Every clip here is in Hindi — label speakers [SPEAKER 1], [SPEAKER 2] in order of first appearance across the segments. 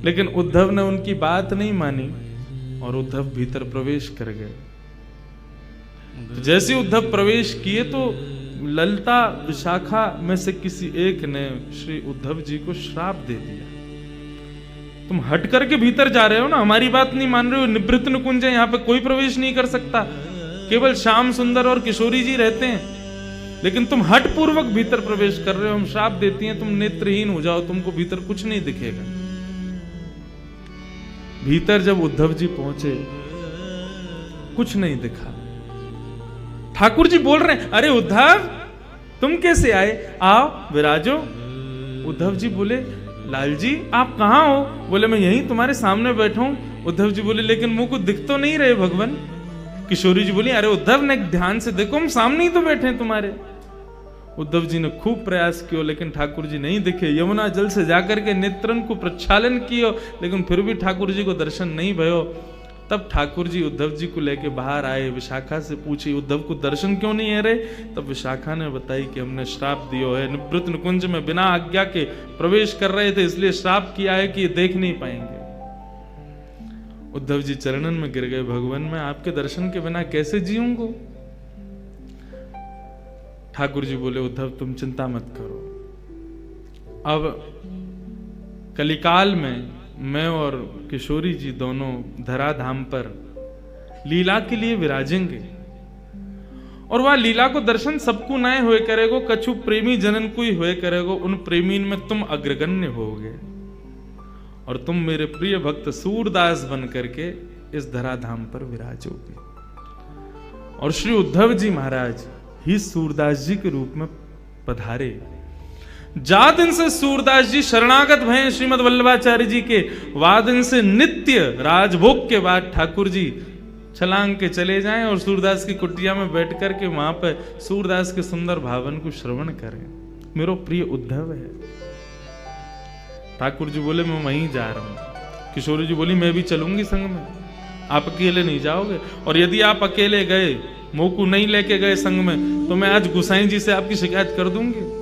[SPEAKER 1] लेकिन उद्धव ने उनकी बात नहीं मानी और उद्धव भीतर प्रवेश कर गए। तो जैसे उद्धव प्रवेश किए तो ललिता विशाखा में से किसी एक ने श्री उद्धव जी को श्राप दे दिया। तुम हट करके भीतर जा रहे हो ना, हमारी बात नहीं मान रहे हो, निवृत्त निकुंज है, यहाँ पे कोई प्रवेश नहीं कर सकता, केवल श्याम सुंदर और किशोरी जी रहते हैं, लेकिन तुम हट पूर्वक भीतर प्रवेश कर रहे हो, हम श्राप देती हैं तुम नेत्रहीन हो जाओ, तुमको भीतर कुछ नहीं दिखेगा। भीतर जब उद्धव जी पहुंचे कुछ नहीं दिखा। ठाकुर जी बोल रहे हैं, अरे उद्धव तुम कैसे आए, आओ विराजो। उद्धव जी बोले, लाल जी आप कहां हो? बोले मैं यहीं तुम्हारे सामने बैठा हूं। उद्धव जी बोले, लेकिन मुंह को दिख तो नहीं रहे भगवान। किशोरी जी बोली, अरे उद्धव ने ध्यान से देखो, हम सामने ही तो बैठे हैं तुम्हारे। उद्धव जी ने खूब प्रयास किया लेकिन ठाकुर जी नहीं दिखे। यमुना जल से जाकर के नेत्रन को प्रक्षालन किया लेकिन फिर भी ठाकुर जी को दर्शन नहीं भयो। तब ठाकुर जी उद्धव जी को लेके बाहर आए। विशाखा से पूछी, उद्धव को दर्शन क्यों नहीं है रे? तब विशाखा ने बताई कि हमने श्राप दियो है, निवृत्त निकुंज में बिना आज्ञा के प्रवेश कर रहे थे, इसलिए श्राप किया है कि ये देख नहीं पाएंगे। उद्धव जी चरणन में गिर गए, भगवान मैं आपके दर्शन के बिना कैसे जीऊंगा? ठाकुर जी बोले, उद्धव तुम चिंता मत करो, अब कलिकाल में मैं और किशोरी जी दोनों धराधाम पर लीला के लिए विराजेंगे और वह लीला को दर्शन सबको नए हुए करेगो, कछु प्रेमी जनन को ही हुए करेगो, उन प्रेमीन में तुम अग्रगण्य होगे और तुम मेरे प्रिय भक्त सूरदास बन करके इस धराधाम पर विराजोगे। और श्री उद्धव जी महाराज ही सूरदास जी के रूप में पधारे। जा दिन से सूरदास जी शरणागत भय श्रीमद वल्लभाचार्य जी के, वा दिन से नित्य राजभोग के बाद ठाकुर जी छलांग के चले जाएं और सूरदास की कुटिया में बैठ कर के वहां पर सूरदास के सुंदर भावन को श्रवण करें। मेरा प्रिय उद्धव है। ठाकुर जी बोले, मैं वहीं जा रहा हूं। किशोरी जी बोली, मैं भी चलूंगी संग में। आप अकेले नहीं जाओगे, और यदि आप अकेले गए, मोकू नहीं लेके गए संग में, तो मैं आज गुसाई जी से आपकी शिकायत कर दूंगी।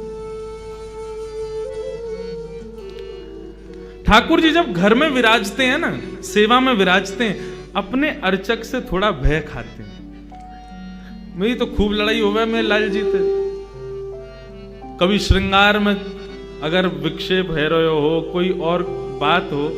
[SPEAKER 1] ठाकुर जी जब घर में विराजते हैं ना, सेवा में विराजते हैं, अपने अर्चक से थोड़ा भय खाते हैं। मेरी तो खूब लड़ाई हो गया मेरे लाल जी से। कभी श्रृंगार में अगर विक्षेप है रहे हो, कोई और बात हो,